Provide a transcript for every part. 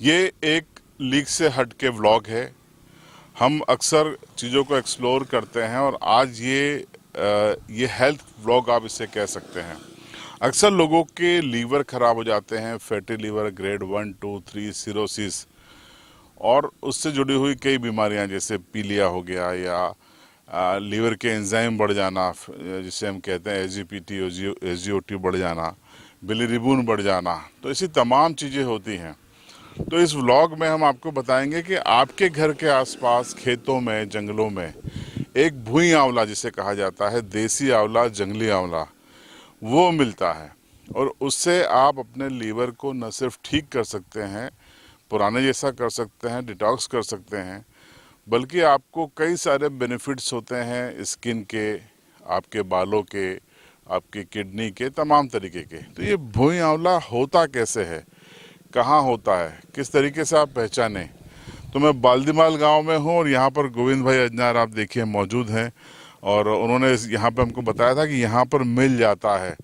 ये एक लीक से हट के व्लॉग है। हम अक्सर चीज़ों को एक्सप्लोर करते हैं और आज ये हेल्थ व्लॉग आप इसे कह सकते हैं। अक्सर लोगों के लीवर खराब हो जाते हैं, फैटी लीवर ग्रेड 1, 2, 3, सिरोसिस और उससे जुड़ी हुई कई बीमारियां जैसे पीलिया हो गया या लीवर के एंजाइम बढ़ जाना, जिसे हम कहते हैं एसजीपीटी एसजीओटी बढ़ जाना, बिलिरुबिन बढ़ जाना। तो ऐसी तमाम चीज़ें होती हैं। तो इस व्लॉग में हम आपको बताएंगे कि आपके घर के आसपास खेतों में, जंगलों में एक भुई आंवला जिसे कहा जाता है, देसी आंवला, जंगली आंवला, वो मिलता है और उससे आप अपने लीवर को न सिर्फ ठीक कर सकते हैं, पुराने जैसा कर सकते हैं, डिटॉक्स कर सकते हैं, बल्कि आपको कई सारे बेनिफिट्स होते हैं स्किन के, आपके बालों के, आपकी किडनी के, तमाम तरीके के। तो ये भुई आंवला होता कैसे है, कहाँ होता है, किस तरीके से आप पहचानें? तो मैं बाल्दीमाल गांव में हूँ और यहाँ पर गोविंद भाई अजनार आप देखिए मौजूद हैं और उन्होंने यहाँ पे हमको बताया था कि यहाँ पर मिल जाता है।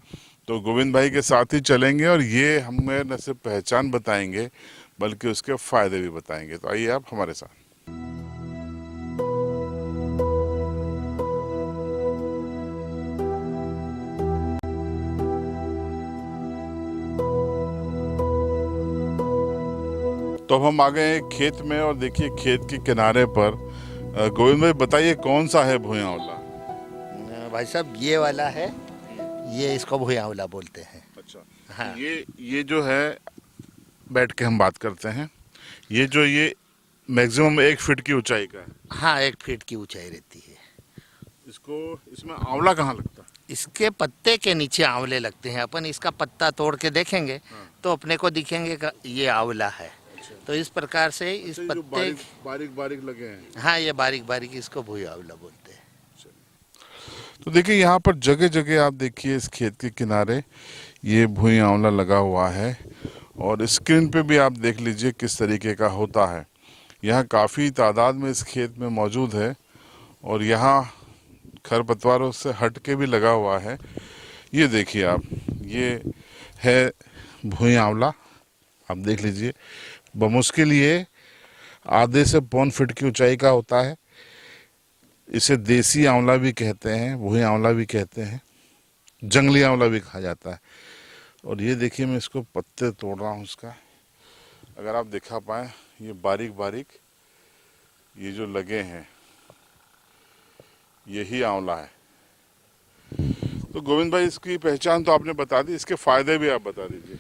तो गोविंद भाई के साथ ही चलेंगे और ये हमें न सिर्फ पहचान बताएंगे बल्कि उसके फायदे भी बताएंगे। तो आइए आप हमारे साथ। तो अब हम आ गए हैं खेत में और देखिए खेत के किनारे पर गोविंद भाई बताइए कौन सा है भुई आंवला? भाई साहब ये वाला है, ये इसको भुई आंवला बोलते हैं। अच्छा, हाँ ये जो है, बैठ के हम बात करते हैं। ये मैक्सिमम 1 फीट की ऊंचाई का है। हाँ, 1 फीट की ऊंचाई रहती है। इसको, इसमें आंवला कहाँ लगता है? इसके पत्ते के नीचे आंवले लगते हैं। अपन इसका पत्ता तोड़ के देखेंगे हाँ। तो अपने को दिखेंगे कि ये आंवला है। अच्छा। तो इस प्रकार से इस तो ये जो पत्ते बारीक बारीक बारीक लगे हैं। हाँ, ये बारीक बारीक इसको भुई आंवला बोलते हैं। तो देखिए यहाँ पर जगह जगह आप देखिए इस खेत के किनारे ये भुई आंवला लगा हुआ है और स्क्रीन पे भी आप देख लीजिए किस तरीके का होता है। यहाँ काफ़ी तादाद में इस खेत में मौजूद है और यहाँ खरपतवारों से हट के भी लगा हुआ है। ये देखिए आप, ये है भुई आंवला। आप देख लीजिए, बमुश्किल ये आधे से पौन फीट की ऊंचाई का होता है। इसे देसी आंवला भी कहते हैं, भुई आंवला भी कहते हैं, जंगली आंवला भी कहा जाता है। और ये देखिए मैं इसको पत्ते तोड़ रहा हूँ इसका, अगर आप दिखा पाए, ये बारीक बारीक ये जो लगे हैं यही आंवला है। तो गोविंद भाई इसकी पहचान तो आपने बता दी, इसके फायदे भी आप बता दीजिए।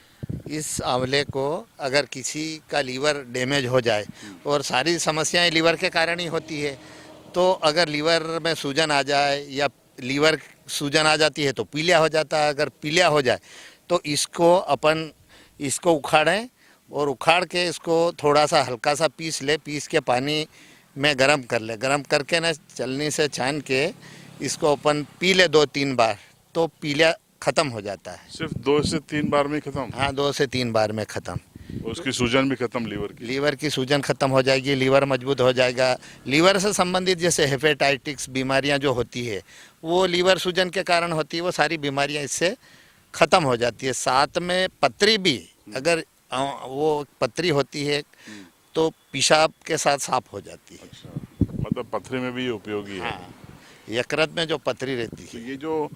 इस आंवले को अगर किसी का लीवर डैमेज हो जाए, और सारी समस्याएं लीवर के कारण ही होती है, तो अगर लीवर में सूजन आ जाए या लीवर सूजन आ जाती है तो पीलिया हो जाता है। अगर पीलिया हो जाए तो इसको उखाड़ें और उखाड़ के इसको थोड़ा सा हल्का सा पीस के पानी में गरम कर ले। गरम करके ना चलनी से छान के इसको अपन पी ले 2-3 बार, तो पीलिया ख़त्म हो जाता है। सिर्फ 2 से 3 बार में खत्म? हाँ, 2 से 3 बार में ख़त्म। उसकी सूजन भी खत्म, लीवर की सूजन खत्म हो जाएगी, लीवर मजबूत हो जाएगा। लीवर से संबंधित जैसे हेपेटाइटिस बीमारियां जो होती है वो लीवर सूजन के कारण होती है, वो सारी बीमारियां इससे खत्म हो जाती है। साथ में पथरी भी, अगर वो पथरी होती है तो पेशाब के साथ साफ हो जाती है। अच्छा, मतलब पथरी में भी ये उपयोगी है। हाँ, यकृत में जो पथरी रहती तो है। ये जो,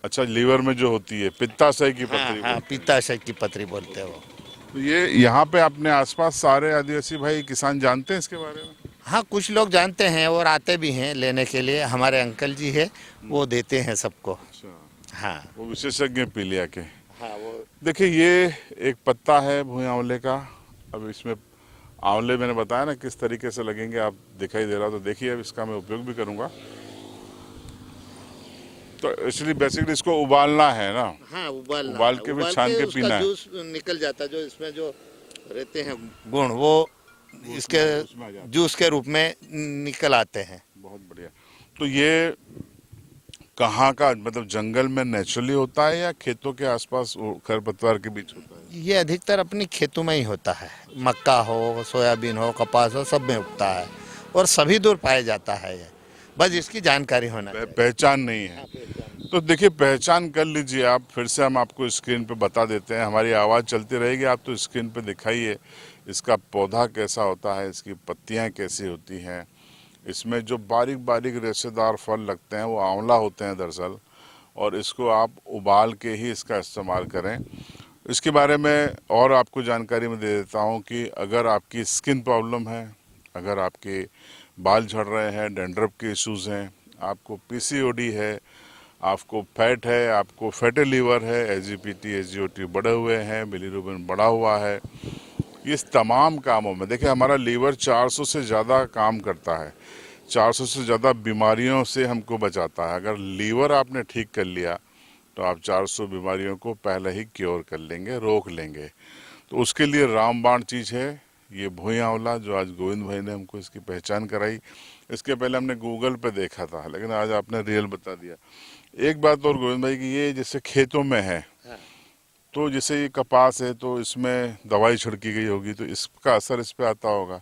अच्छा, लीवर में जो होती है पित्ताशय की हाँ पथरी हाँ, बोलते हैं। पित्ताशय की पथरी बोलते हैं वो। तो ये यहाँ पे अपने आसपास सारे आदिवासी भाई किसान जानते हैं इसके बारे में? हाँ, कुछ लोग जानते हैं और आते भी हैं लेने के लिए। हमारे अंकल जी है, वो देते हैं सबको। अच्छा, हाँ वो विशेषज्ञ पीलिया के। हाँ, वो देखिए ये एक पत्ता है भुई आंवले का। अब इसमें आंवले मैंने बताया ना किस तरीके से लगेंगे, आप दिखाई दे रहा, तो देखिए अब इसका मैं उपयोग भी करूँगा। तो इसलिए बेसिकली इसको उबालना है ना? हाँ, उबालना उबाल है। के फिर उबाल छान के उसका पीना है। जूस निकल जाता है, जो इसमें जो रहते हैं गुण, वो इसके उसमें आ जाता है। जूस के रूप में निकल आते हैं। बहुत बढ़िया। तो ये कहाँ का, मतलब जंगल में नेचुरली होता है या खेतों के आसपास खरपतवार के बीच होता है? ये अधिकतर अपनी खेतों में ही होता है। मक्का हो, सोयाबीन हो, कपास हो, सब में उगता है और सभी दूर पाया जाता है ये। बस इसकी जानकारी होना चाहिए। पहचान नहीं है। तो देखिए पहचान कर लीजिए आप, फिर से हम आपको स्क्रीन पे बता देते हैं, हमारी आवाज़ चलती रहेगी, आप तो स्क्रीन पे दिखाइए इसका पौधा कैसा होता है, इसकी पत्तियां कैसी होती हैं, इसमें जो बारीक बारीक रेशेदार फल लगते हैं वो आंवला होते हैं दरअसल, और इसको आप उबाल के ही इसका इस्तेमाल करें। इसके बारे में और आपको जानकारी मैं दे देता हूँ कि अगर आपकी स्किन प्रॉब्लम है, अगर आपके बाल झड़ रहे हैं, डैंड्रफ के इश्यूज़ हैं, आपको पीसीओडी है, आपको फैट है, आपको फैटी लीवर है, एसजीपीटी एसजीओटी बढ़े हुए हैं, बिलीरुबिन बढ़ा हुआ है, इस तमाम कामों में देखिए हमारा लीवर 400 से ज़्यादा काम करता है, 400 से ज़्यादा बीमारियों से हमको बचाता है। अगर लीवर आपने ठीक कर लिया तो आप 400 बीमारियों को पहले ही क्योर कर लेंगे, रोक लेंगे। तो उसके लिए रामबाण चीज़ है ये भुई आंवला, जो आज गोविंद भाई ने हमको इसकी पहचान कराई। इसके पहले हमने गूगल पे देखा था, लेकिन आज आपने रियल बता दिया। एक बात और गोविंद भाई की, ये जैसे खेतों में है, तो जैसे ये कपास है तो इसमें दवाई छिड़की गई होगी, तो इसका असर इस पे आता होगा।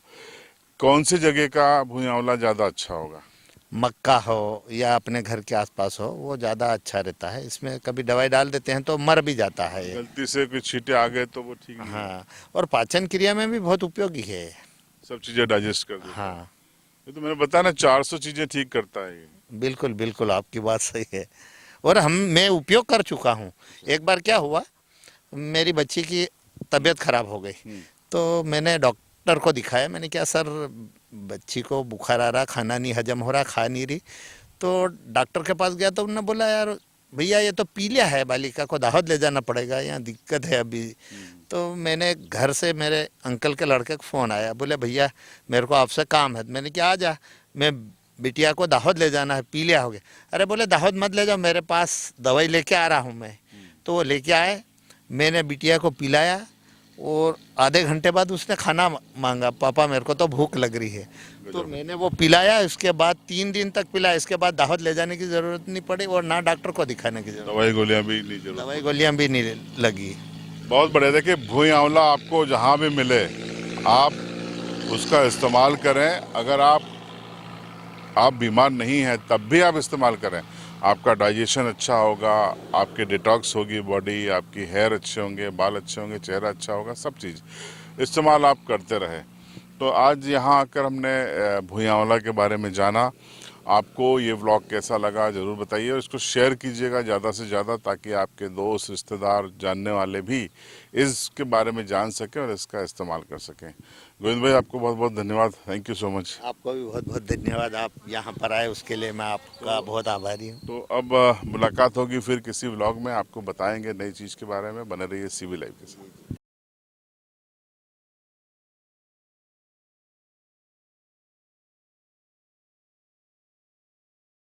कौन सी जगह का भुई आंवला ज़्यादा अच्छा होगा? मक्का हो या अपने घर के आसपास हो, वो ज़्यादा अच्छा रहता है। इसमें कभी दवाई डाल देते हैं तो मर भी जाता है ये। गलती से कोई छींटे आ गए तो वो ठीक नहीं है। हाँ, और पाचन क्रिया में भी बहुत उपयोगी है। सब चीज़ें डाइजेस्ट कर देता है। हाँ, ये तो मैंने बताया ना, 400 चीज़ें ठीक करता है ये। बिल्कुल बिल्कुल आपकी बात सही है। और मैं उपयोग कर चुका हूँ। एक बार क्या हुआ, मेरी बच्ची की तबीयत खराब हो गई, तो मैंने डॉक्टर को दिखाया। मैंने क्या सर, बच्ची को बुखार आ रहा, खाना नहीं हजम हो रहा, खा नहीं रही। तो डॉक्टर के पास गया तो उन्होंने बोला यार भैया ये तो पीलिया है, बालिका को दाहोद ले जाना पड़ेगा, यहाँ दिक्कत है अभी। तो मैंने घर से मेरे अंकल के लड़के को फ़ोन आया, बोले भैया मेरे को आपसे काम है। मैंने कहा आ जा, मैं बिटिया को दाहोद ले जाना है, पीलिया हो गया। अरे बोले दाहोद मत ले जाओ, मेरे पास दवाई लेके आ रहा हूँ मैं। तो वो लेके आए, मैंने बिटिया को पिलाया, और आधे घंटे बाद उसने खाना मांगा, पापा मेरे को तो भूख लग रही है। तो मैंने वो पिलाया, इसके बाद 3 दिन तक पिलाया। इसके बाद दाहोद ले जाने की ज़रूरत नहीं पड़ी और ना डॉक्टर को दिखाने की ज़रूरत, दवाई गोलियां भी नहीं जरूरत। दवाई गोलियां भी नहीं लगी। बहुत बढ़िया। देखिए भुई आंवला आपको जहाँ भी मिले आप उसका इस्तेमाल करें। अगर आप बीमार नहीं हैं तब भी आप इस्तेमाल करें, आपका डाइजेशन अच्छा होगा, आपके डिटॉक्स होगी बॉडी, आपकी हेयर अच्छे होंगे, बाल अच्छे होंगे, चेहरा अच्छा होगा, सब चीज़ इस्तेमाल आप करते रहें। तो आज यहाँ आकर हमने भुई आंवला के बारे में जाना। आपको ये व्लॉग कैसा लगा ज़रूर बताइए, और इसको शेयर कीजिएगा ज़्यादा से ज़्यादा, ताकि आपके दोस्त, रिश्तेदार, जानने वाले भी इसके बारे में जान सकें और इसका इस्तेमाल कर सकें। गोविंद भाई आपको बहुत बहुत धन्यवाद, थैंक यू सो मच। आपको भी बहुत बहुत धन्यवाद, आप यहाँ पर आए उसके लिए मैं आपका बहुत आभारी हूँ। तो अब मुलाकात होगी फिर किसी व्लॉग में, आपको बताएंगे नई चीज़ के बारे में। बने रहिए सीवी लाइव के साथ।